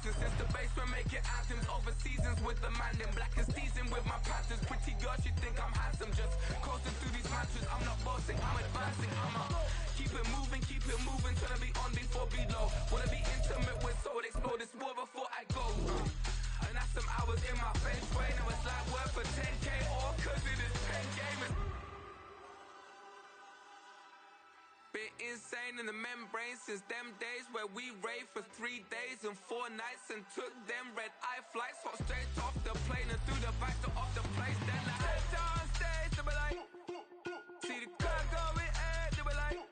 passion. Since the basement making anthems over seasons with the man in black and season with my panthers. Pretty girl, she think I'm handsome. Just coasting through these mantras. I'm not bossing, I'm advancing. I'ma keep it moving, trying to be on before below. Wanna be intimate with soul, explore this war before I go. And that's some hours in my face way. Now it's like worth for 10K or cause it is 10 gamers. Been insane in the membrane since them days where we raved for 3 days and 4 nights and took them red eye flights. Hot straight off the plane and through the back door of the place. Then I stepped on stage, they were like, see the crowd going, they were like.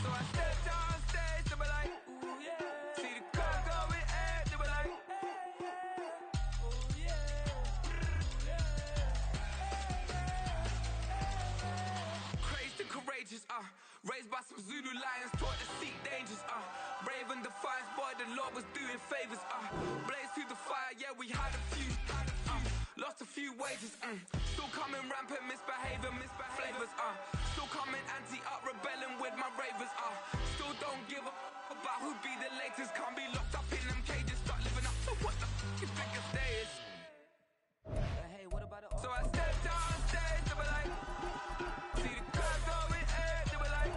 So I stepped on stage, they were like, ooh yeah. See the crowd going, they were like, ooh yeah. Crazed and courageous, raised by some Zulu lions, taught to seek dangers, brave and defiant, boy, the Lord was doing favors, blaze through the fire, yeah, we had a few, lost a few wages, still coming rampant, misbehaving, flavors, still coming anti-up, rebelling with my ravers, still don't give up about who be the latest, can't be locked up in them cages, start living up to what the f*** you think your day is. Hey, what about so I stepped on stage, they were like, see the crowd going, they were like.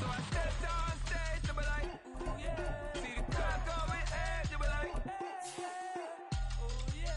So I stepped on stage, they were like, ooh yeah. See the crowd going, they were like, ooh yeah.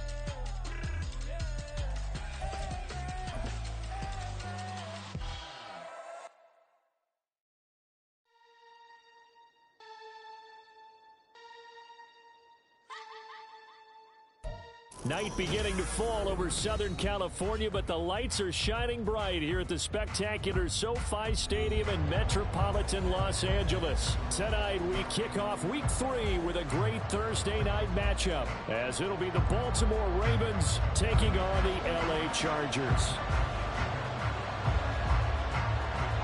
Night beginning to fall over Southern California, but the lights are shining bright here at the spectacular SoFi Stadium in metropolitan Los Angeles. Tonight, we kick off Week 3 with a great Thursday night matchup, as it'll be the Baltimore Ravens taking on the LA Chargers.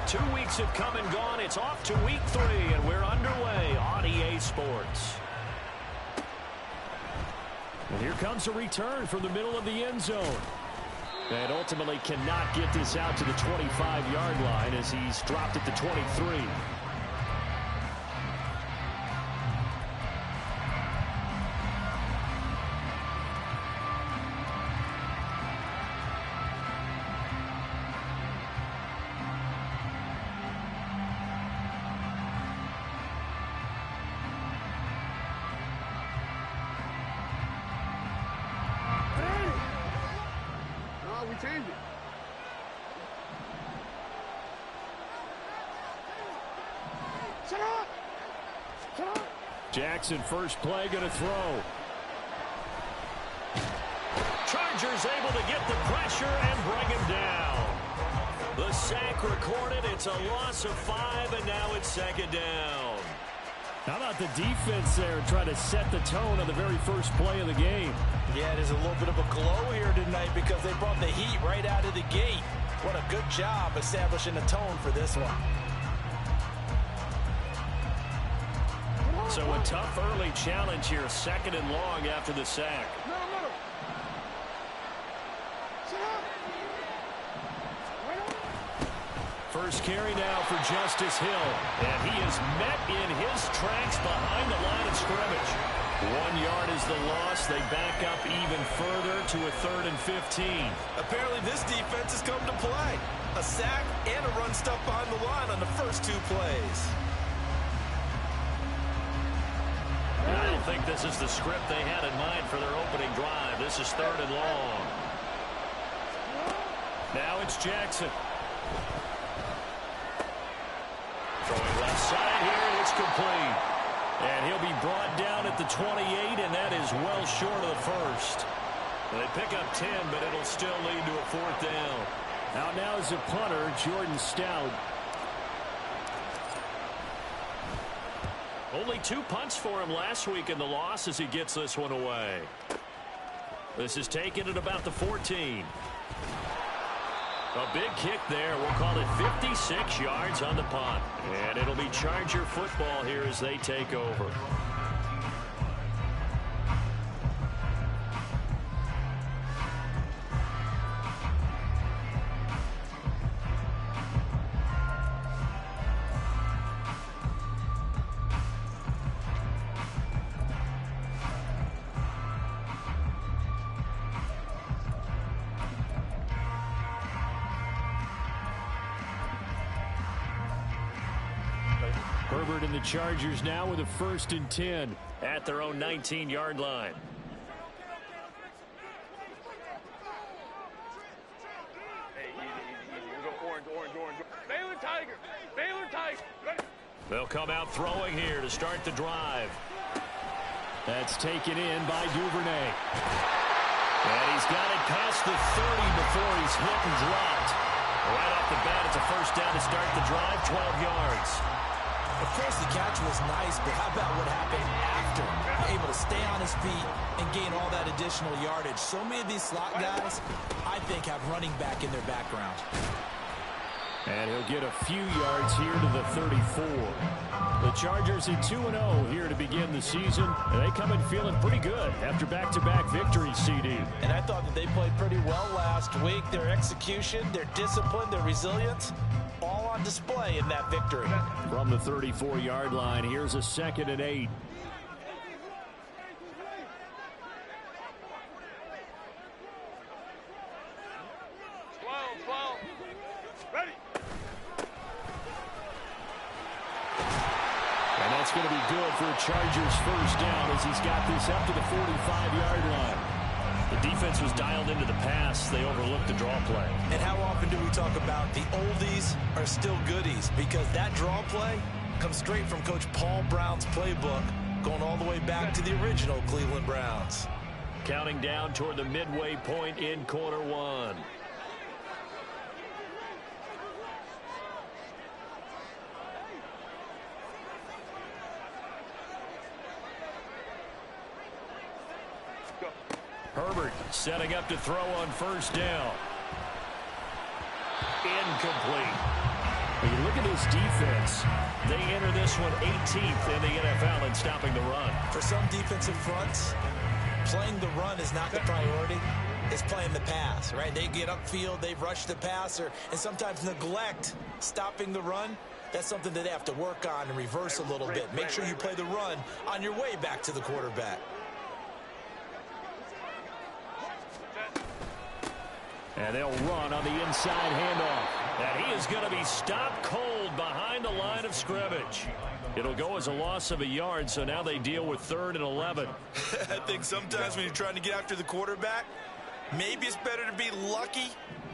2 weeks have come and gone. It's off to Week 3, and we're underway on EA Sports. And here comes a return from the middle of the end zone. And ultimately cannot get this out to the 25-yard line as he's dropped at the 23. Jackson, first play, going to throw. Chargers able to get the pressure and bring him down. The sack recorded. It's a loss of 5, and now it's second down. How about the defense there trying to set the tone on the very first play of the game? Yeah, there's a little bit of a glow here tonight because they brought the heat right out of the gate. What a good job establishing the tone for this one. So a tough early challenge here, second and long after the sack. First carry now for Justice Hill, and he is met in his tracks behind the line of scrimmage. 1 yard is the loss. They back up even further to a 3rd and 15. Apparently this defense has come to play. A sack and a run stuff behind the line on the first 2 plays. I don't think this is the script they had in mind for their opening drive. This is 3rd and long. Now it's Jackson. Throwing left side here, and it's complete. And he'll be brought down at the 28, and that is well short of the first. They pick up 10, but it'll still lead to a 4th down. Out now is a punter, Jordan Stout. Only 2 punts for him last week in the loss as he gets this one away. This is taken at about the 14. A big kick there. We'll call it 56 yards on the punt. And it'll be Charger football here as they take over. Herbert and the Chargers now with a 1st and 10 at their own 19-yard line. They'll come out throwing here to start the drive. That's taken in by Duvernay. And he's got it past the 30 before he's hit and dropped. Right off the bat, it's a 1st down to start the drive, 12 yards. Of course, the catch was nice, but how about what happened after? Able to stay on his feet and gain all that additional yardage. So many of these slot guys, I think, have running back in their background. And he'll get a few yards here to the 34. The Chargers at 2-0 here to begin the season. And they come in feeling pretty good after back-to-back victories, CD. And I thought that they played pretty well last week. Their execution, their discipline, their resilience, all on display in that victory. From the 34-yard line, here's a 2nd and 8. It's going to be good for a Chargers 1st down as he's got this up to the 45-yard line. The defense was dialed into the pass. They overlooked the draw play. And how often do we talk about the oldies are still goodies? Because that draw play comes straight from Coach Paul Brown's playbook, going all the way back to the original Cleveland Browns. Counting down toward the midway point in quarter 1. Herbert setting up to throw on 1st down. Incomplete. When you look at this defense, they enter this one 18th in the NFL in stopping the run. For some defensive fronts, playing the run is not the priority. It's playing the pass, right? They get upfield, they rush the passer, and sometimes neglect stopping the run. That's something that they have to work on and reverse a little bit. Make sure you play the run on your way back to the quarterback. And they'll run on the inside handoff. And he is going to be stopped cold behind the line of scrimmage. It'll go as a loss of a yard, so now they deal with 3rd and 11. I think sometimes when you're trying to get after the quarterback, maybe it's better to be lucky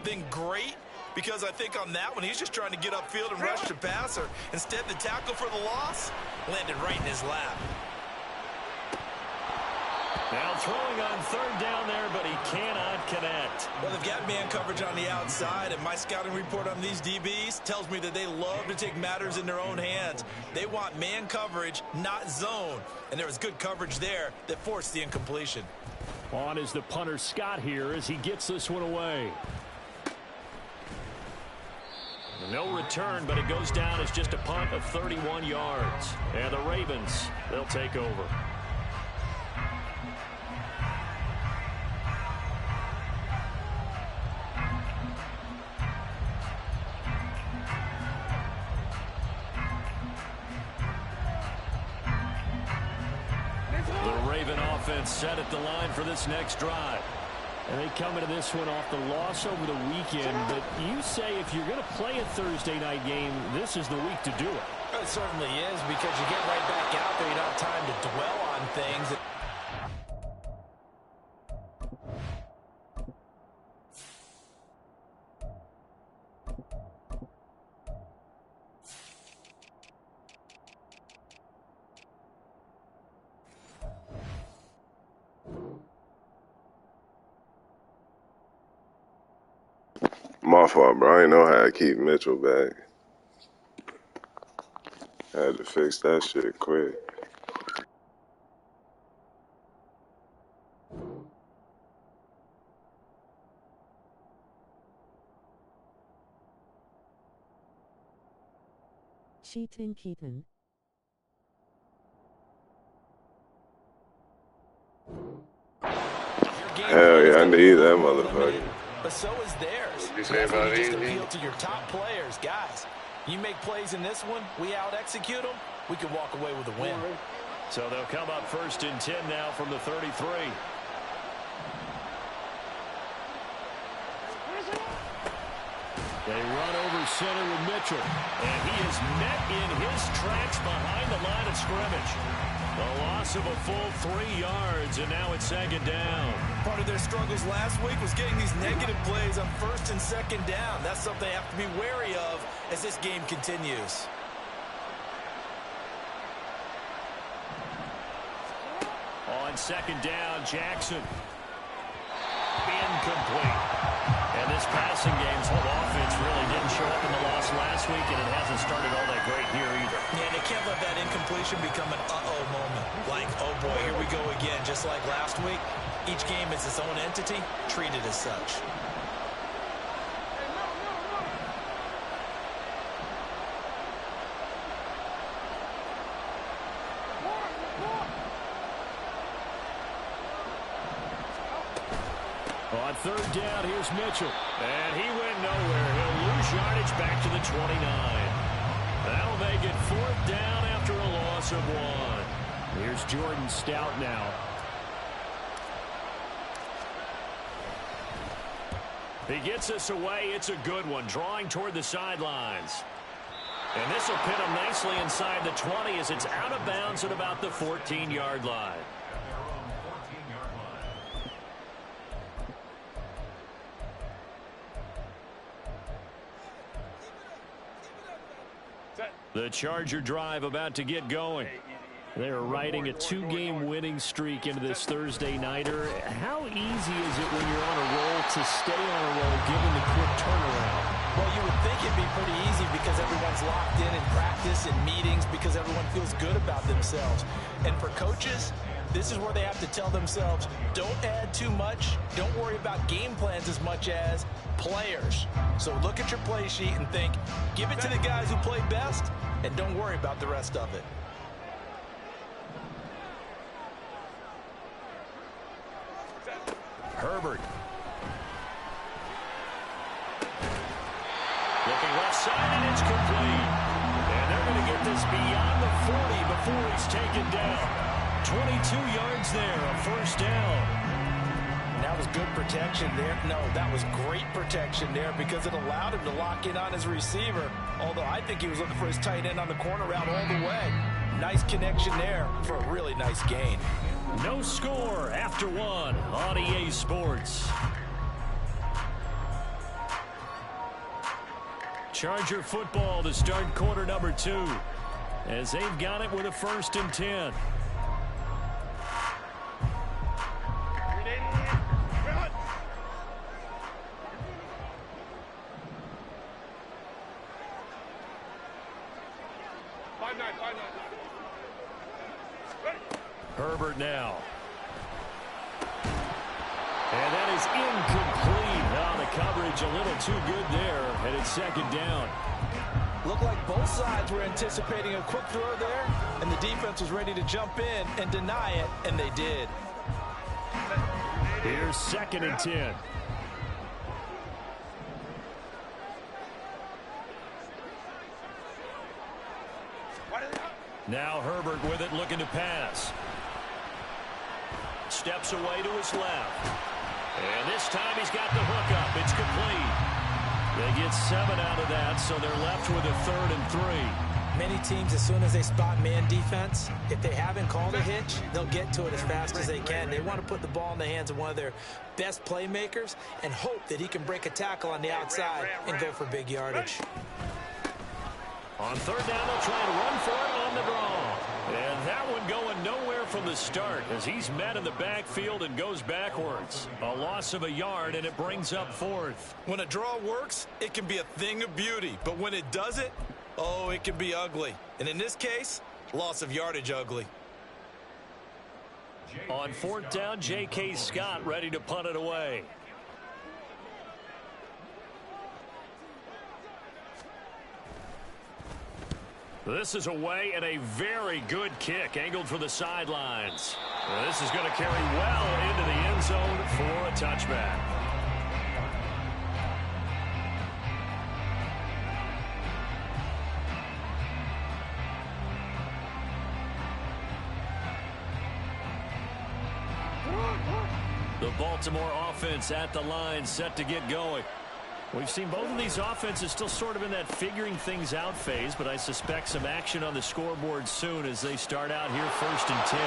than great. Because I think on that one, he's just trying to get upfield and rush the passer. Instead, the tackle for the loss landed right in his lap. Now throwing on 3rd down there, but he cannot connect. Well, they've got man coverage on the outside, and my scouting report on these DBs tells me that they love to take matters in their own hands. They want man coverage, not zone. And there was good coverage there that forced the incompletion. On is the punter Scott here as he gets this one away. No return, but it goes down as just a punt of 31 yards. And the Ravens, they'll take over. Set at the line for this next drive. And they come into this one off the loss over the weekend. But you say if you're going to play a Thursday night game, this is the week to do it. It certainly is, because you get right back out there. You don't have time to dwell on things. My fault, bro. I didn't know how to keep Mitchell back. I had to fix that shit quick. Cheatin' Keaton. Hell yeah, I need that motherfucker. But so is theirs. You say about just easy? appeal to your top players. Guys, you make plays in this one, we out-execute them, we can walk away with a win. So they'll come up 1st and 10 now from the 33. They run over center with Mitchell. And he is met in his tracks behind the line of scrimmage. A loss of a full 3 yards, and now it's second down. Part of their struggles last week was getting these negative plays on first and second down. That's something they have to be wary of as this game continues. On second down, Jackson. Incomplete. And this passing game's whole offense really didn't show up in the loss last week, and it hasn't started all that great here either. Yeah, they can't let that incompletion become an uh-oh moment. Like, oh boy, here we go again, just like last week. Each game is its own entity, treated as such. On third down, here's Mitchell. And he went nowhere. He'll lose yardage back to the 29. That'll make it fourth down after a loss of 1. Here's Jordan Stout now. He gets us away. It's a good one, drawing toward the sidelines. And this will pin him nicely inside the 20 as it's out of bounds at about the 14-yard line. The Charger drive about to get going. They're riding a 2-game winning streak into this Thursday nighter. How easy is it when you're on a roll to stay on a roll given the quick turnaround? Well, you would think it'd be pretty easy because everyone's locked in practice and meetings because everyone feels good about themselves. And for coaches, this is where they have to tell themselves, don't add too much. Don't worry about game plans as much as players. So look at your play sheet and think, give it to the guys who play best, and don't worry about the rest of it. Herbert. Looking left side, and it's complete. And they're going to get this beyond the 40 before he's taken down. 22 yards there, a first down. And that was good protection there. No, that was great protection there because it allowed him to lock in on his receiver. Although I think he was looking for his tight end on the corner route all the way. Nice connection there for a really nice gain. No score after 1 on EA Sports. Charger football to start quarter number 2 as they've got it with a 1st and 10. Herbert now. And that is incomplete. Now the coverage a little too good there, and it's second down. Looked like both sides were anticipating a quick throw there, and the defense was ready to jump in and deny it, and they did. Here's 2nd and 10. Now Herbert with it, looking to pass. Steps away to his left. And this time he's got the hook up. It's complete. They get 7 out of that, so they're left with a 3rd and 3. Many teams, as soon as they spot man defense, if they haven't called a hitch, they'll get to it as fast as they can. They want to put the ball in the hands of one of their best playmakers and hope that he can break a tackle on the outside and go for big yardage. On 3rd down, they'll try and run for it on the draw. And that one going nowhere from the start as he's met in the backfield and goes backwards. A loss of a yard, and it brings up 4th. When a draw works, it can be a thing of beauty. But when it doesn't, oh, it can be ugly. And in this case, loss of yardage ugly. On 4th down, J.K. Scott ready to punt it away. This is away and a very good kick angled for the sidelines. This is going to carry well into the end zone for a touchback. The Baltimore offense at the line set to get going. We've seen both of these offenses still sort of in that figuring things out phase, but I suspect some action on the scoreboard soon as they start out here 1st and 10.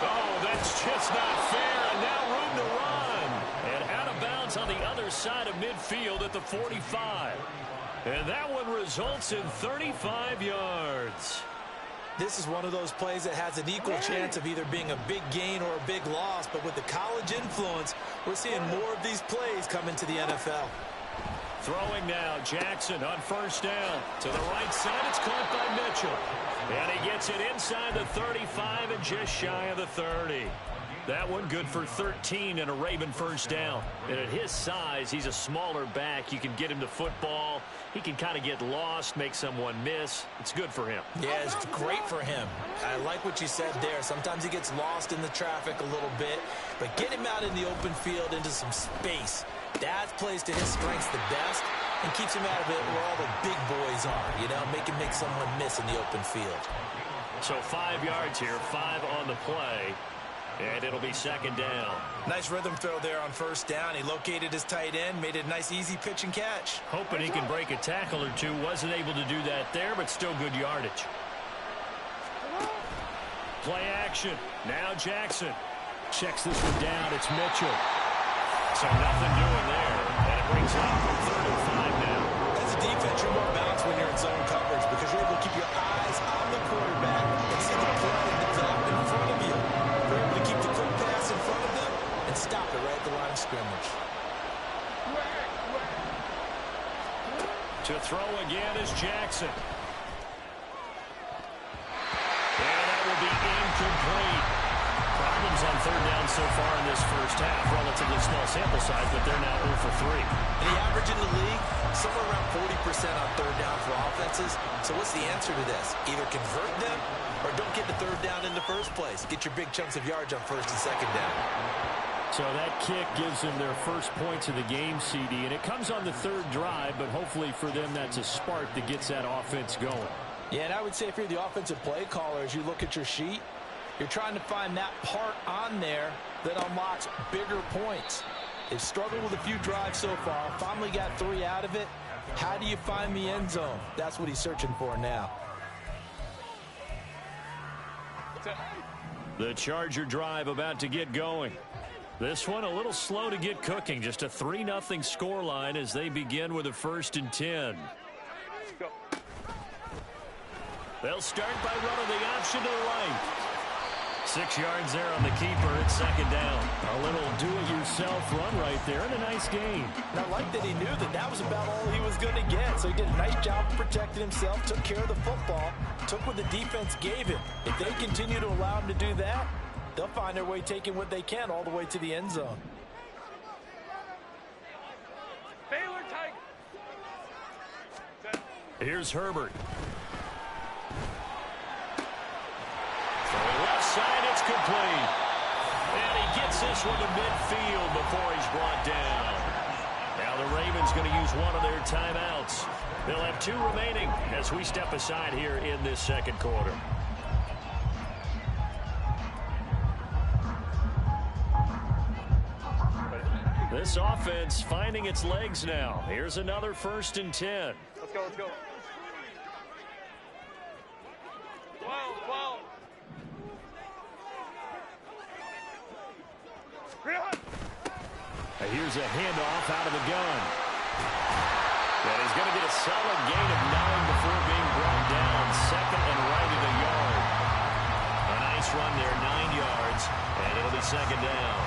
Oh, that's just not fair, and now room to run. And out of bounds on the other side of midfield at the 45. And that one results in 35 yards. This is one of those plays that has an equal chance of either being a big gain or a big loss, but with the college influence, we're seeing more of these plays come into the NFL. Throwing now, Jackson on 1st down. To the right side, it's caught by Mitchell. And he gets it inside the 35 and just shy of the 30. That one good for 13 and a Raven 1st down. And at his size, he's a smaller back. You can get him the football. He can kind of get lost, make someone miss. It's good for him. Yeah, it's great for him. I like what you said there. Sometimes he gets lost in the traffic a little bit, but get him out in the open field into some space. That plays to his strengths the best and keeps him out of it where all the big boys are, you know, make someone miss in the open field. So 5 yards here, 5 on the play. And it'll be 2nd down. Nice rhythm throw there on 1st down. He located his tight end, made it a nice, easy pitch and catch. Hoping he can break a tackle or two. Wasn't able to do that there, but still good yardage. Play action. Now Jackson. Checks this one down. It's Mitchell. So nothing doing there. And it brings up 3rd and 5 now. As a defense, you're more balanced when you're in zone coverage because you're able to keep your eyes on the quarterback and see the play develop in front of you. You're able to keep the quick pass in front of them and stop it right at the line of scrimmage. To throw again is Jackson. And that will be incomplete. Problems on 3rd down so far in this first half. Relatively small sample size, but they're now 0 for 3. And the average in the league, somewhere around 40% on 3rd down for offenses. So what's the answer to this? Either convert them or don't get the 3rd down in the first place. Get your big chunks of yards on 1st and 2nd down. So that kick gives them their first points of the game, CD, and it comes on the 3rd drive, but hopefully for them that's a spark that gets that offense going. Yeah, and I would say if you're the offensive play caller, as you look at your sheet, you're trying to find that part on there that unlocks bigger points. They've struggled with a few drives so far, finally got 3 out of it. How do you find the end zone? That's what he's searching for now. The Charger drive about to get going. This one a little slow to get cooking. Just a 3-0 scoreline as they begin with a 1st and 10. They'll start by running the option to the right. 6 yards there on the keeper. It's 2nd down. A little do-it-yourself run right there and a nice gain. And I like that he knew that was about all he was going to get. So he did a nice job of protecting himself, took care of the football, took what the defense gave him. If they continue to allow him to do that, they'll find their way taking what they can all the way to the end zone. Baylor Tigers. Here's Herbert. Left side, it's complete. And he gets this one to midfield before he's brought down. Now the Ravens going to use one of their timeouts. They'll have 2 remaining as we step aside here in this 2nd quarter. This offense finding its legs now. Here's another 1st and 10. Let's go, let's go. 12, 12. Here's a handoff out of the gun. And he's going to get a solid gain of 9 before being brought down. 2nd and right of the yard. A nice run there, 9 yards, and it'll be 2nd down.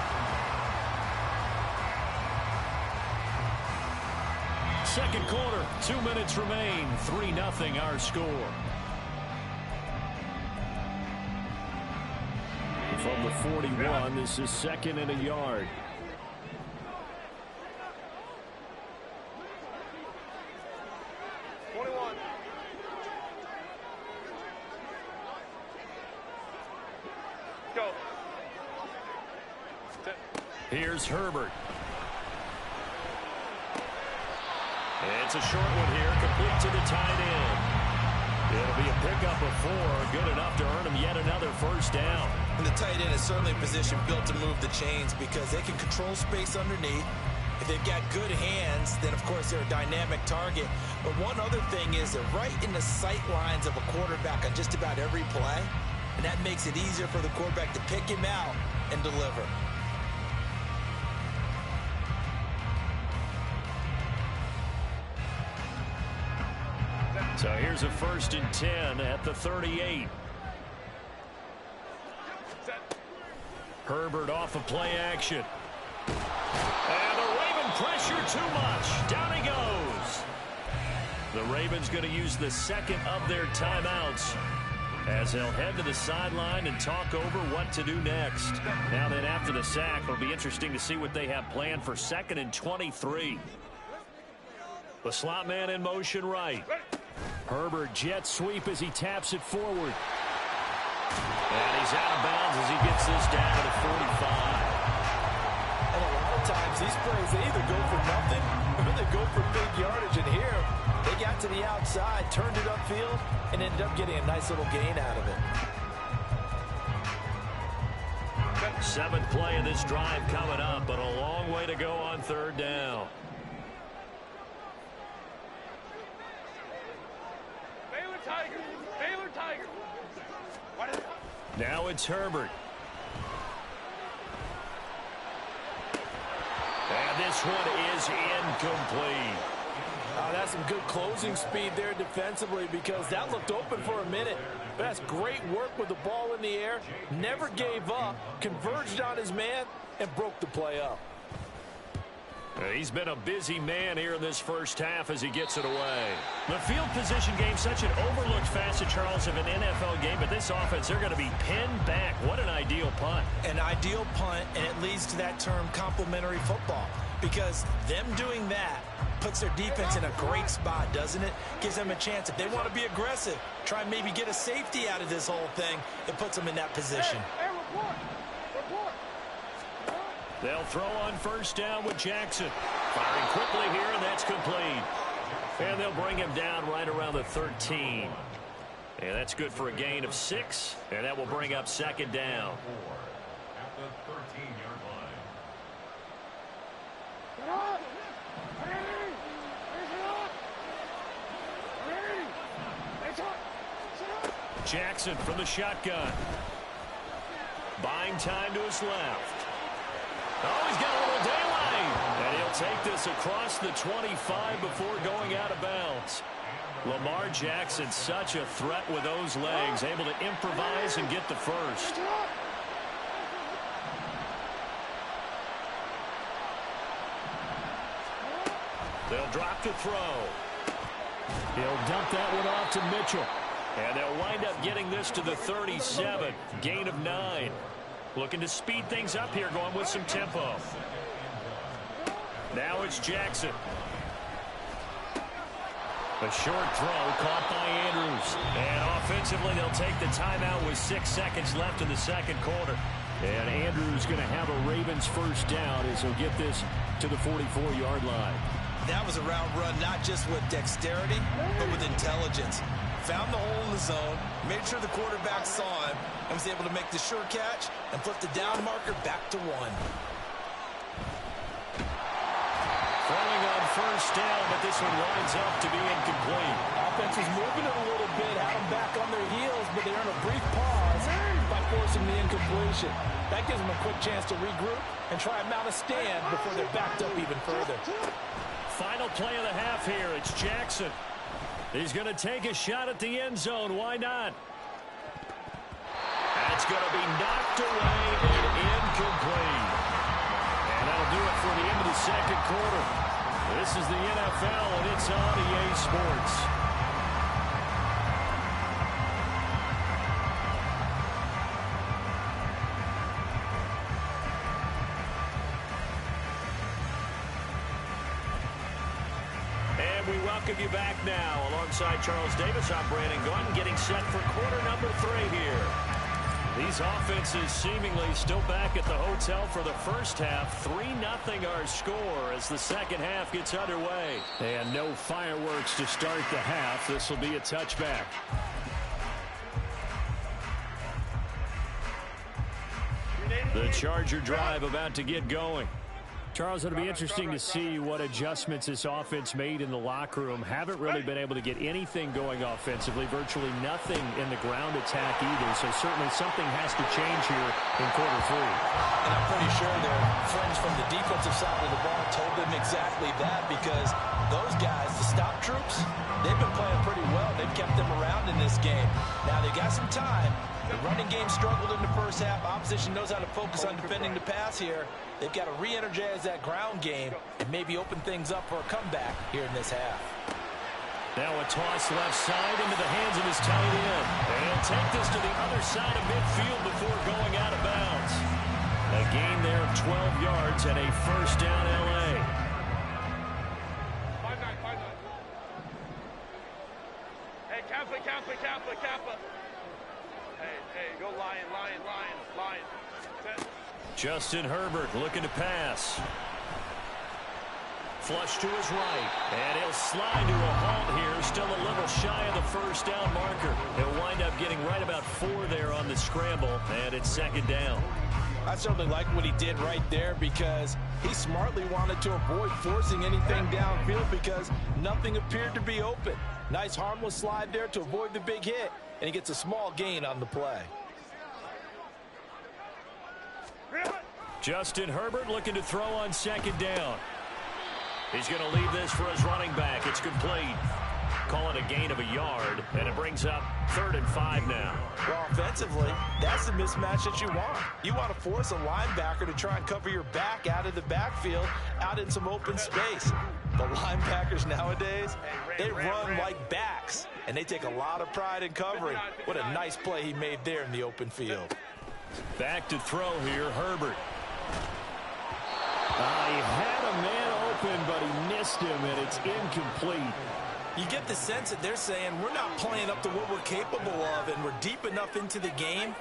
2nd quarter, 2 minutes remain. 3-0 our score. From the 41, this is 2nd and a yard. Go. Here's Herbert. It's a short one here, complete to the tight end. It'll be a pickup of 4, good enough to earn him yet another 1st down. And the tight end is certainly a position built to move the chains because they can control space underneath. If they've got good hands, then, of course, they're a dynamic target. But one other thing is they're right in the sight lines of a quarterback on just about every play, and that makes it easier for the quarterback to pick him out and deliver. So here's a 1st and 10 at the 38. Herbert off of play action. And the Raven pressure too much. Down he goes. The Ravens going to use the second of their timeouts as they'll head to the sideline and talk over what to do next. Now then, after the sack, it'll be interesting to see what they have planned for 2nd and 23. The slot man in motion right. Herbert jet sweep as he taps it forward. And he's out of bounds as he gets this down to the 45. And a lot of times these plays, they either go for nothing or they go for big yardage. And here, they got to the outside, turned it upfield, and ended up getting a nice little gain out of it. 7th play of this drive coming up, but a long way to go on 3rd down. Baylor Tigers. Baylor Tigers. What is it? Now it's Herbert. And this one is incomplete. Oh, that's some good closing speed there defensively because that looked open for a minute. But that's great work with the ball in the air. Never gave up, converged on his man, and broke the play up. He's been a busy man here in this first half as he gets it away. The field position game, such an overlooked facet, Charles, of an NFL game, but this offense, they're going to be pinned back. What an ideal punt. An ideal punt, and it leads to that term complementary football because them doing that puts their defense in a great spot, doesn't it? Gives them a chance. If they want to be aggressive, try and maybe get a safety out of this whole thing, it puts them in that position. Hey, report. Report. They'll throw on 1st down with Jackson. Firing quickly here, and that's complete. And they'll bring him down right around the 13. And that's good for a gain of 6. And that will bring up 2nd down. At the 13-yard line. Get up. Ready. Get up. Ready. It's up. Sit up. Jackson from the shotgun. Buying time to his left. Oh, he's got a little daylight. And he'll take this across the 25 before going out of bounds. Lamar Jackson, such a threat with those legs, able to improvise and get the first. They'll drop to throw. He'll dump that one off to Mitchell. And they'll wind up getting this to the 37. Gain of 9. Looking to speed things up here, going with some tempo. Now it's Jackson. A short throw caught by Andrews. And offensively, they'll take the timeout with 6 seconds left in the 2nd quarter. And Andrews going to have a Ravens 1st down as he'll get this to the 44-yard line. That was a route run not just with dexterity, but with intelligence. Found the hole in the zone, made sure the quarterback saw him, and was able to make the sure catch and flip the down marker back to 1. Throwing on 1st down, but this one winds up to be incomplete. Offense was moving it a little bit, had them back on their heels, but they earned a brief pause by forcing the incompletion. That gives them a quick chance to regroup and try and mount a stand before they're backed up even further. Final play of the half here. It's Jackson. He's going to take a shot at the end zone. Why not? That's going to be knocked away and incomplete. And that'll do it for the end of the 2nd quarter. This is the NFL, and it's on EA Sports. We welcome you back now. Alongside Charles Davis, I'm Brandon Gunn, getting set for quarter number 3 here. These offenses seemingly still back at the hotel for the first half. 3-0 our score as the 2nd half gets underway. And no fireworks to start the half. This will be a touchback. The Charger drive about to get going. Charles, it'll be interesting to see what adjustments this offense made in the locker room. Haven't really been able to get anything going offensively, virtually nothing in the ground attack either. So certainly something has to change here in quarter 3. And I'm pretty sure their friends from the defensive side of the ball told them exactly that, because those guys, the stop troops, they've been playing pretty well. They've kept them around in this game. Now they got some time. The running game struggled in the first half. Opposition knows how to focus on defending the pass here. They've got to re-energize that ground game and maybe open things up for a comeback here in this half. Now a toss left side into the hands of his tight end. And he'll take this to the other side of midfield before going out of bounds. A gain there of 12 yards and a first down L.A. 5-9. Hey, Kappa. Hey, go Lion. Set. Justin Herbert looking to pass. Flush to his right. And he'll slide to a halt here. Still a little shy of the first down marker. He'll wind up getting right about 4 there on the scramble. And it's second down. I certainly like what he did right there, because he smartly wanted to avoid forcing anything downfield because nothing appeared to be open. Nice harmless slide there to avoid the big hit, and he gets a small gain on the play. Justin Herbert looking to throw on second down. He's going to leave this for his running back. It's complete. Call it a gain of a yard, and it brings up 3rd and 5 now. Well, offensively, that's the mismatch that you want. You want to force a linebacker to try and cover your back out of the backfield, out in some open space. The linebackers nowadays, they run like backs, and they take a lot of pride in covering. What a nice play he made there in the open field. Back to throw here, Herbert. He had a man open, but he missed him, and it's incomplete. You get the sense that they're saying we're not playing up to what we're capable of, and we're deep enough into the game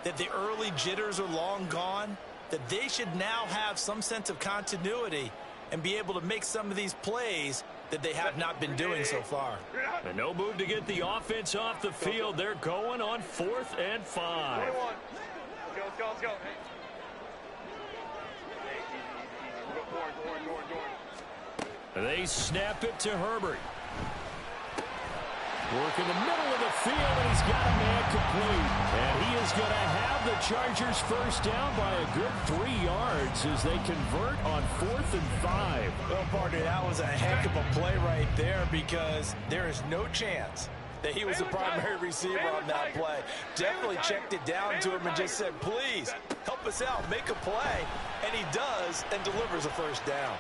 that the early jitters are long gone, that they should now have some sense of continuity and be able to make some of these plays that they have not been doing so far. And no move to get the offense off the field. They're going on 4th and 5. Let's go. They snap it to Herbert. Work in the middle of the field, and he's got a man complete. And he is going to have the Chargers first down by a good 3 yards as they convert on 4th and 5. Well, partner, that was a heck of a play right there, because there is no chance that he was the primary receiver on that play. Definitely checked it down to him and just said, please, help us out, make a play. And he does, and delivers a first down.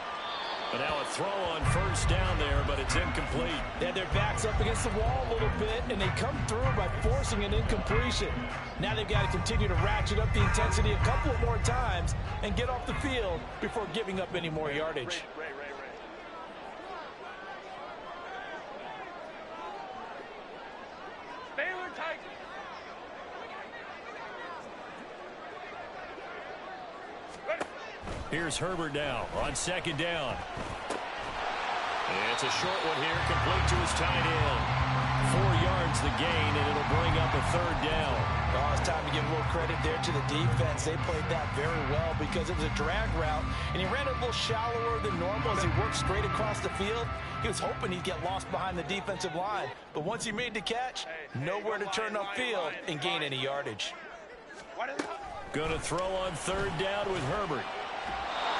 But now a throw on first down there, but it's incomplete. Yeah, their back's up against the wall a little bit, and they come through by forcing an incompletion. Now they've got to continue to ratchet up the intensity a couple of more times and get off the field before giving up any more yardage. Baylor Tigers. Here's Herbert now on second down. It's a short one here, complete to his tight end. 4 yards the gain, and it'll bring up a 3rd down. Oh, it's time to give a little credit there to the defense. They played that very well because it was a drag route, and he ran a little shallower than normal as he worked straight across the field. He was hoping he'd get lost behind the defensive line, but once he made the catch, nowhere to turn upfield and gain any yardage. Going to throw on 3rd down with Herbert.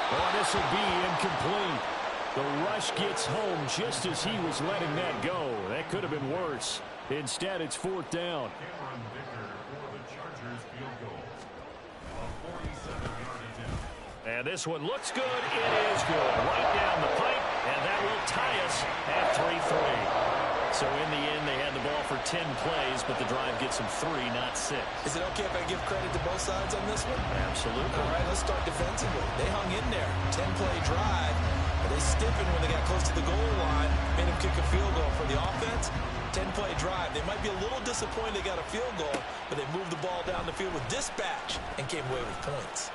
Oh, this will be incomplete. The rush gets home just as he was letting that go. That could have been worse. Instead, it's 4th down. Cameron Vicker for the Chargers field goal. A 47-yard attempt. And this one looks good. It is good. Right down the pipe, and that will tie us at 3-3. So in the end, they had the ball for 10 plays, but the drive gets them 3, not 6. Is it okay if I give credit to both sides on this one? Absolutely. All right, let's start defensively. They hung in there. 10-play drive, but they stiffened when they got close to the goal line, made them kick a field goal. For the offense, 10-play drive. They might be a little disappointed they got a field goal, but they moved the ball down the field with dispatch and came away with points.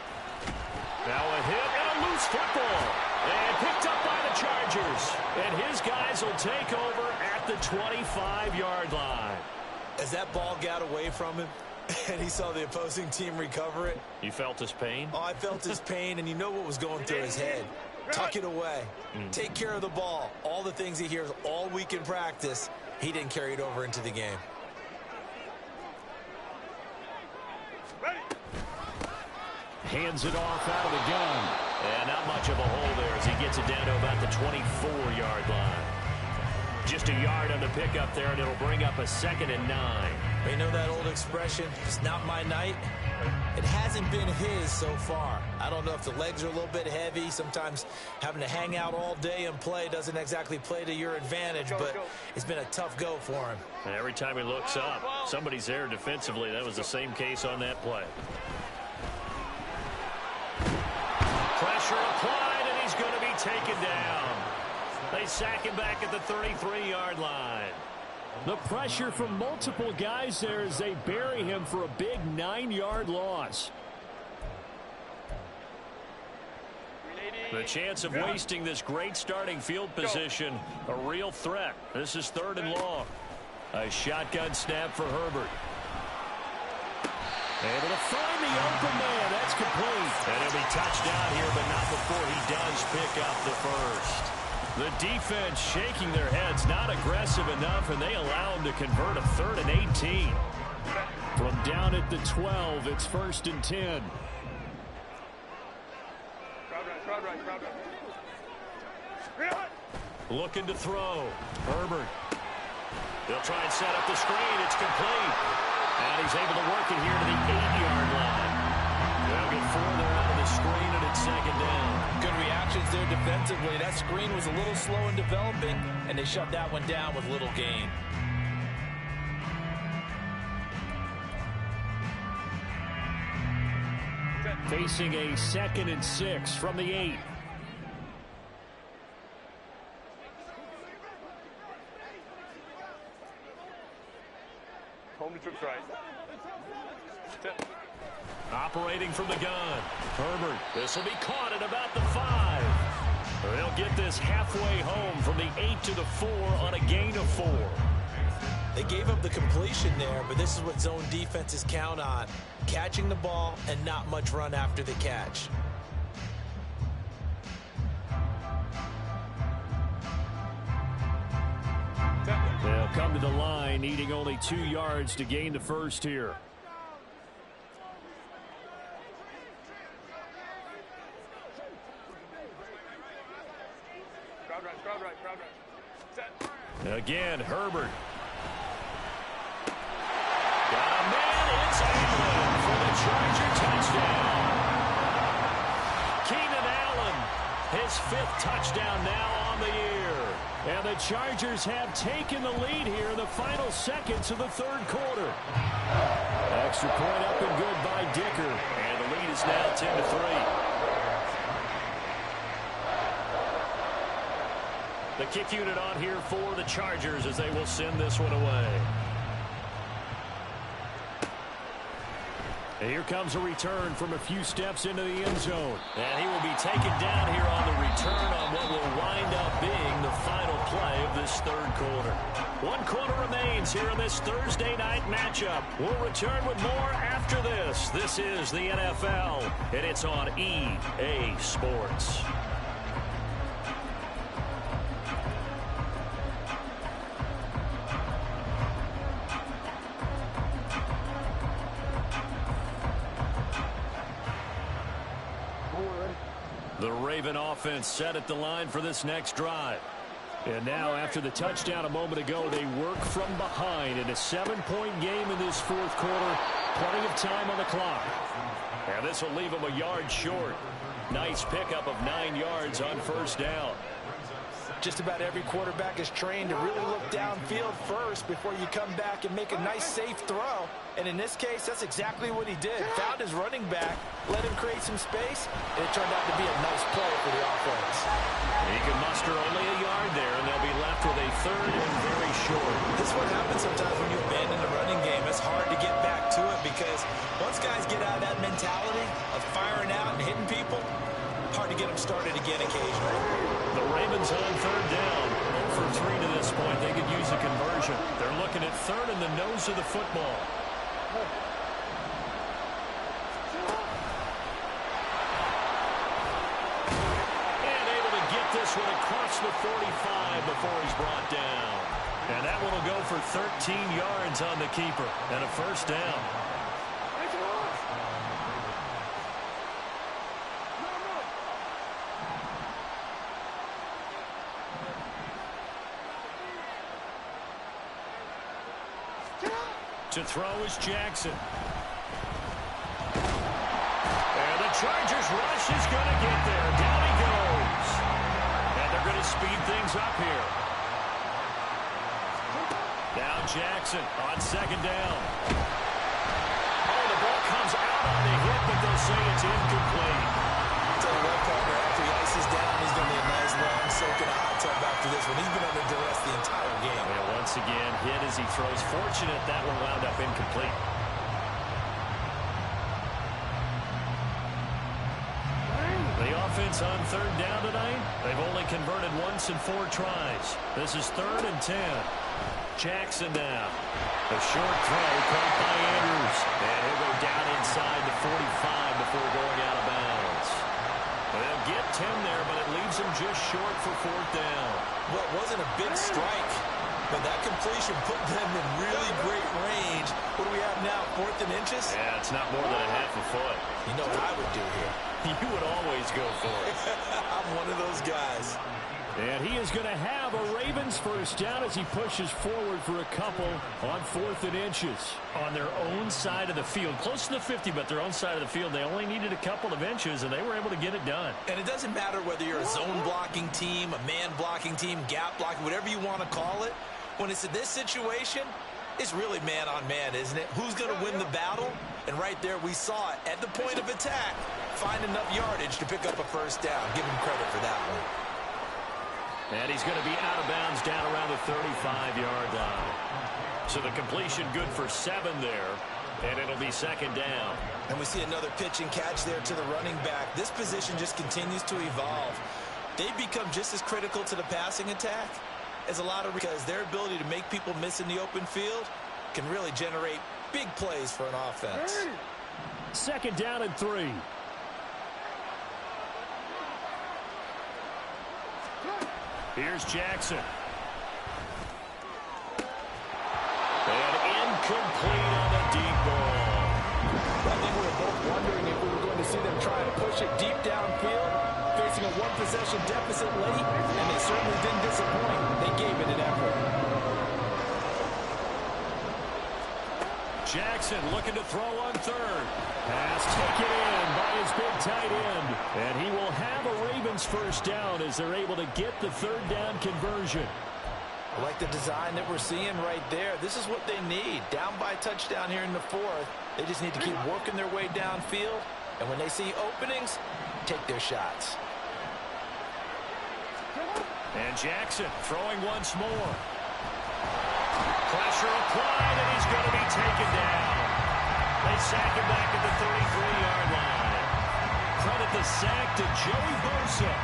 Now a hit and a loose football. And picked up by the Chargers. And his guys will take over at the 25-yard line. As that ball got away from him, And he saw the opposing team recover it. You felt his pain? Oh, I felt his pain, and you know what was going through his head. Tuck it away. Take care of the ball. All the things he hears all week in practice, he didn't carry it over into the game. Hands it off out of the gun. And not much of a hole there as he gets it down to about the 24-yard line. Just a yard on the pickup there, and it'll bring up a 2nd and 9. You know that old expression, it's not my night? It hasn't been his so far. I don't know if the legs are a little bit heavy. Sometimes having to hang out all day and play doesn't exactly play to your advantage, but it's been a tough go for him. And every time he looks up, somebody's there defensively. That was the same case on that play. Pressure applied, and he's going to be taken down. They sack him back at the 33-yard line. The pressure from multiple guys there as they bury him for a big 9-yard loss. The chance of wasting this great starting field position, a real threat. This is 3rd and long. A shotgun snap for Herbert. Able to find the open man. That's complete. And he'll be touched down here, but not before he does pick up the first. The defense shaking their heads, not aggressive enough, and they allow him to convert a 3rd and 18. From down at the 12, it's 1st and 10. Looking to throw. Herbert. They'll try and set up the screen. It's complete. And he's able to work it here to the 8-yard line. They'll get 4 there out of the screen, and it's 2nd down. Good reactions there defensively. That screen was a little slow in developing, and they shut that one down with little gain. Facing a 2nd and 6 from the 8. Home to trips right. Operating from the gun. Herbert. This will be caught at about the 5. They'll get this halfway home from the 8 to the 4 on a gain of 4. They gave up the completion there, but this is what zone defenses count on. Catching the ball and not much run after the catch. They'll come to the line, needing only 2 yards to gain the first here. Again, Herbert. Got a man, it's Allen for the Charger touchdown. Keenan Allen, his 5th touchdown now on the year. And the Chargers have taken the lead here in the final seconds of the 3rd quarter. Extra point up and good by Dicker. And the lead is now 10-3. The kick unit on here for the Chargers as they will send this one away. And here comes a return from a few steps into the end zone. And he will be taken down here on the return on what will wind up being the final play of this 3rd quarter. 1 quarter remains here in this Thursday night matchup. We'll return with more after this. This is the NFL, and it's on EA Sports. The Raven offense set at the line for this next drive. And now, after the touchdown a moment ago, they work from behind in a 7-point game in this 4th quarter. Plenty of time on the clock. And this will leave them a yard short. Nice pickup of 9 yards on 1st down. Just about every quarterback is trained to really look downfield first before you come back and make a nice, safe throw. And in this case, that's exactly what he did. Found his running back, let him create some space, and it turned out to be a nice play for the offense. He can muster only a yard there, and they'll be left with a 3rd and very short. This is what happens sometimes when you abandon the running game. It's hard to get back to it because once guys get out of that mentality of firing out and hitting people, hard to get them started again occasionally. The Ravens on 3rd down. 0 for 3 to this point. They could use a conversion. They're looking at 3rd in the nose of the football. this one across the 45 before he's brought down. And that one will go for 13 yards on the keeper and a first down. To throw is Jackson. And the Chargers rush is going to get there. Down he goes. And they're going to speed things up here. Now Jackson on second down. Oh, the ball comes out on the hit, but they'll say it's incomplete. Tell you what, partner, after he ices down, he's going to be a nice long soak in a hot tub after this one. He's been under duress the entire game. And once again, hit as he throws. Fortunate that one wound up incomplete. The offense on third down tonight, they've only converted once in 4 tries. This is 3rd and 10. Jackson now. A short throw caught by Andrews. And he'll go down inside the 45 before going out of bounds. They'll get 10 there, but it leaves him just short for 4th down. Well, it wasn't a big strike, but that completion put them in really great range. What do we have now, 4th and inches? Yeah, it's not more than a half a foot. You know what I would do here? You would always go for it. I'm one of those guys. And he is going to have a Ravens first down as he pushes forward for a couple on 4th and inches. On their own side of the field. Close to the 50, but their own side of the field. They only needed a couple of inches, and they were able to get it done. And it doesn't matter whether you're a zone blocking team, a man blocking team, gap blocking, whatever you want to call it. When it's in this situation, it's really man on man, isn't it? Who's going to win the battle? And right there we saw it at the point of attack. Find enough yardage to pick up a first down. Give him credit for that one. And he's going to be out of bounds down around the 35-yard line. So the completion good for 7 there, and it'll be 2nd down. And we see another pitch and catch there to the running back. This position just continues to evolve. They become just as critical to the passing attack as a lot of, because their ability to make people miss in the open field can really generate big plays for an offense. 2nd down and 3. Here's Jackson. And incomplete on the deep ball. I think we were both wondering if we were going to see them try to push it deep downfield, facing a 1-possession deficit late, and they certainly didn't disappoint. They gave it an effort. Jackson looking to throw on 3rd. Pass taken in by his big tight end. And he will have a Ravens first down as they're able to get the 3rd down conversion. I like the design that we're seeing right there. This is what they need. Down by a touchdown here in the 4th. They just need to keep working their way downfield. And when they see openings, take their shots. And Jackson throwing once more. Pressure applied, and he's going to be taken down. They sack him back at the 33-yard line. Credit the sack to Joey Bosa.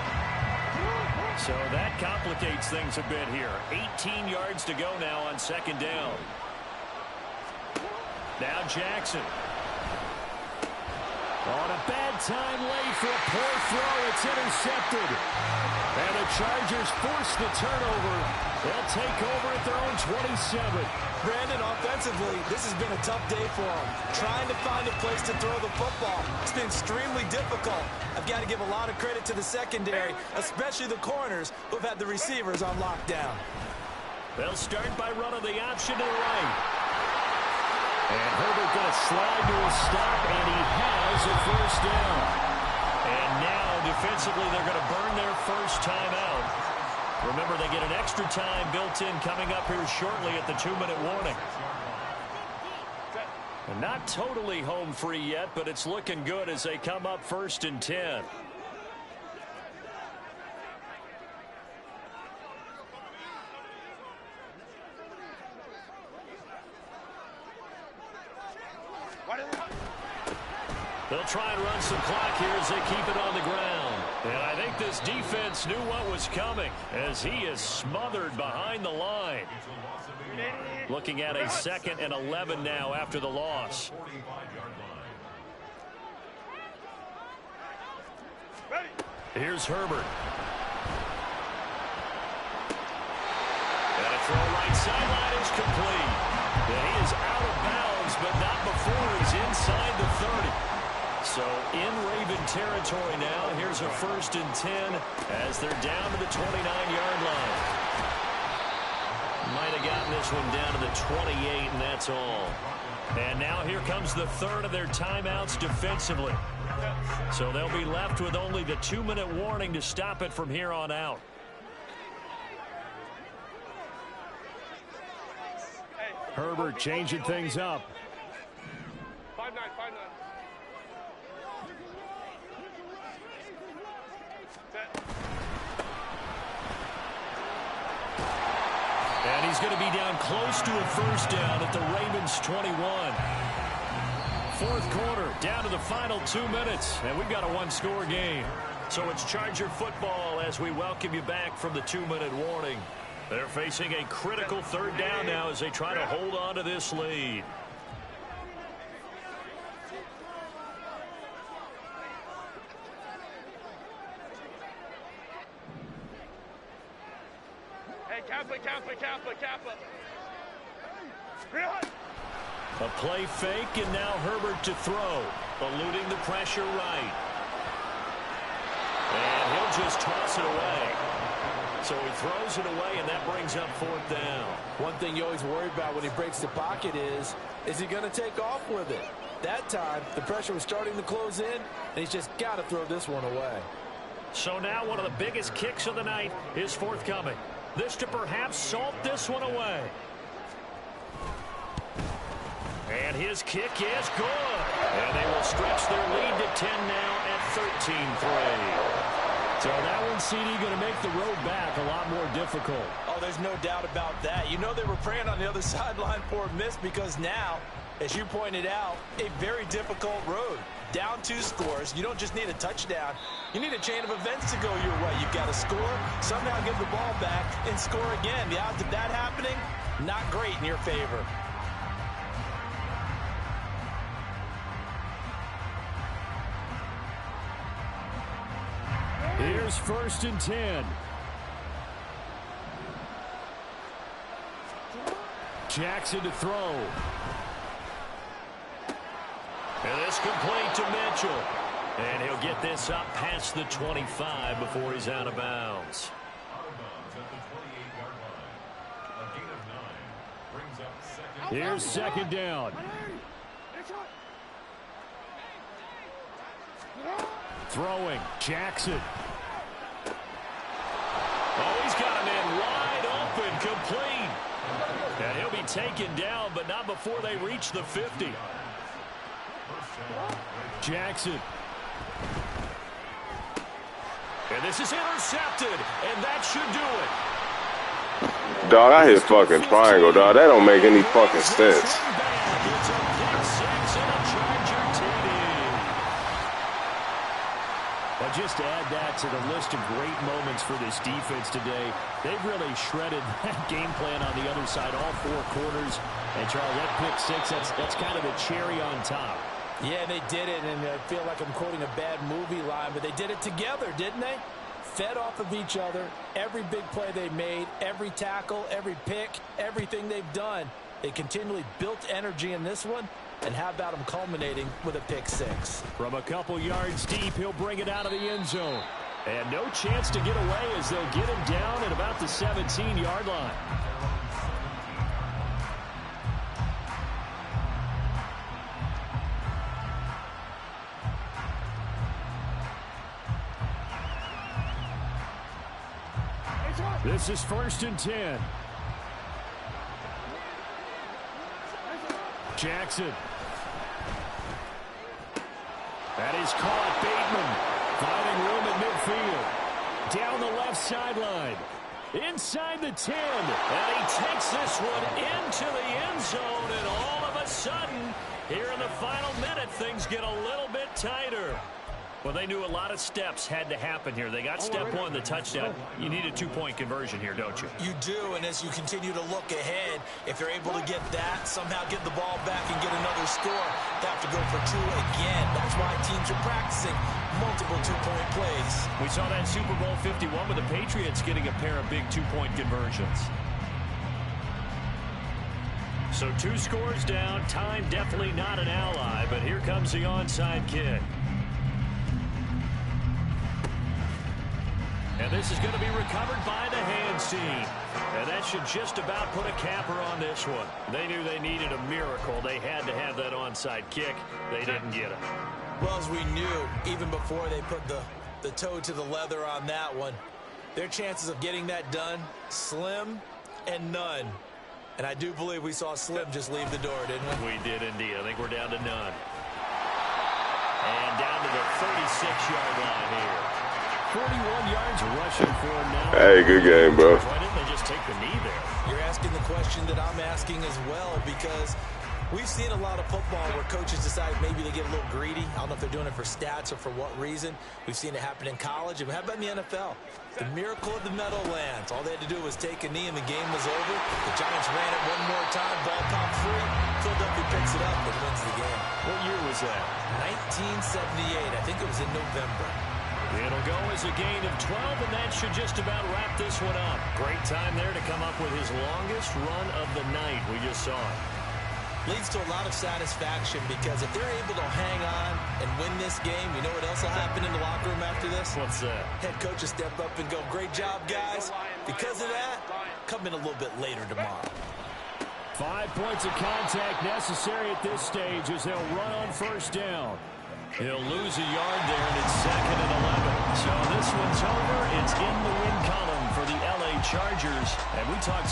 So that complicates things a bit here. 18 yards to go now on 2nd down. Now Jackson. On a bad time late for a poor throw. It's intercepted. And the Chargers force the turnover. They'll take over at their own 27. Brandon, offensively, this has been a tough day for them. Trying to find a place to throw the football. It's been extremely difficult. I've got to give a lot of credit to the secondary, especially the corners who've had the receivers on lockdown. They'll start by running the option to the right. And Herbert going to slide to a stop, and he has a first down. And now, defensively, they're going to burn their first timeout. Remember, they get an extra time built in coming up here shortly at the 2-minute warning. And not totally home free yet, but it's looking good as they come up 1st and 10. They'll try and run some clock here as they keep it on the ground. And I think this defense knew what was coming as he is smothered behind the line. Looking at a 2nd and 11 now after the loss. Here's Herbert. sideline is complete. And he is out of bounds, but not before he's inside the 30. So in Raven territory now. Here's a 1st and 10 as they're down to the 29-yard line. Might have gotten this one down to the 28, and that's all. And now here comes the 3rd of their timeouts defensively. So they'll be left with only the 2-minute warning to stop it from here on out. Herbert changing things up. 5-9, 5-9. And he's going to be down close to a 1st down at the Ravens 21. 4th quarter, down to the final 2 minutes, and we've got a 1-score game. So it's Charger football as we welcome you back from the 2-minute warning. They're facing a critical 3rd down now as they try to hold on to this lead. Hey, Kappa. A play fake, and now Herbert to throw, eluding the pressure right. And he'll just toss it away. So he throws it away, and that brings up 4th down. One thing you always worry about when he breaks the pocket is he going to take off with it? That time, the pressure was starting to close in, and he's just got to throw this one away. So now one of the biggest kicks of the night is forthcoming. This to perhaps salt this one away. And his kick is good. And they will stretch their lead to 10 now at 13-3. So that one, CD, going to make the road back a lot more difficult. Oh, there's no doubt about that. You know they were praying on the other sideline for a miss because now, as you pointed out, a very difficult road. Down 2 scores. You don't just need a touchdown. You need a chain of events to go your way. You've got to score, somehow give the ball back, and score again. The odds of that happening, not great in your favor. Here's 1st and 10. Jackson to throw. And this complete to Mitchell. And he'll get this up past the 25 before he's out of bounds. Out of bounds at the 28-yard line. A gain of 9 brings up 2nd. Here's 2nd down. Throwing. Jackson. Oh, he's got a man wide open, complete. And he'll be taken down, but not before they reach the 50. Jackson. And this is intercepted, and that should do it. Dog, I hit fucking triangle, dog. That don't make any fucking sense. It's a pick 6 and a Charger TD. But just to add that to the list of great moments for this defense today, they've really shredded that game plan on the other side, all 4 quarters. And Charles, that pick 6, that's kind of the cherry on top. Yeah, they did it, and I feel like I'm quoting a bad movie line, but they did it together, didn't they? Fed off of each other, every big play they made, every tackle, every pick, everything they've done. They continually built energy in this one, and how about them culminating with a pick 6? From a couple yards deep, he'll bring it out of the end zone. And no chance to get away as they'll get him down at about the 17-yard line. This is 1st and 10. Jackson. That is caught. Bateman finding room at midfield. Down the left sideline. Inside the 10. And he takes this one into the end zone. And all of a sudden, here in the final minute, things get a little bit tighter. Well, they knew a lot of steps had to happen here. They got step 1, the touchdown. You need a 2-point conversion here, don't you? You do, and as you continue to look ahead, if you're able to get that, somehow get the ball back and get another score, they have to go for 2 again. That's why teams are practicing multiple 2-point plays. We saw that Super Bowl 51 with the Patriots getting a pair of big 2-point conversions. So 2 scores down. Time definitely not an ally, but here comes the onside kick. And this is going to be recovered by the hands team. And that should just about put a capper on this one. They knew they needed a miracle. They had to have that onside kick. They didn't get it. Well, as we knew, even before they put the toe to the leather on that one, their chances of getting that done, slim and none. And I do believe we saw Slim just leave the door, didn't we? We did indeed. I think we're down to none. And down to the 36-yard line here. 41 yards rushing for him now. Hey, good game, bro. Why didn't they just take the knee there? You're asking the question that I'm asking as well, because we've seen a lot of football where coaches decide maybe they get a little greedy. I don't know if they're doing it for stats or for what reason. We've seen it happen in college. And how about in the NFL? The miracle of the Meadowlands. All they had to do was take a knee and the game was over. The Giants ran it one more time. Ball popped free. Philadelphia picks it up and wins the game. What year was that? 1978. I think it was in November. It'll go as a gain of 12, and that should just about wrap this one up. Great time there to come up with his longest run of the night. We just saw it. Leads to a lot of satisfaction, because if they're able to hang on and win this game, you know what else will happen in the locker room after this? What's that? Head coach will step up and go, great job, guys. Because of that, come in a little bit later tomorrow. 5 points of contact necessary at this stage as they'll run on first down. He'll lose a yard there, and it's 2nd and 11. So this one's over. It's in the win column for the LA Chargers. And we talked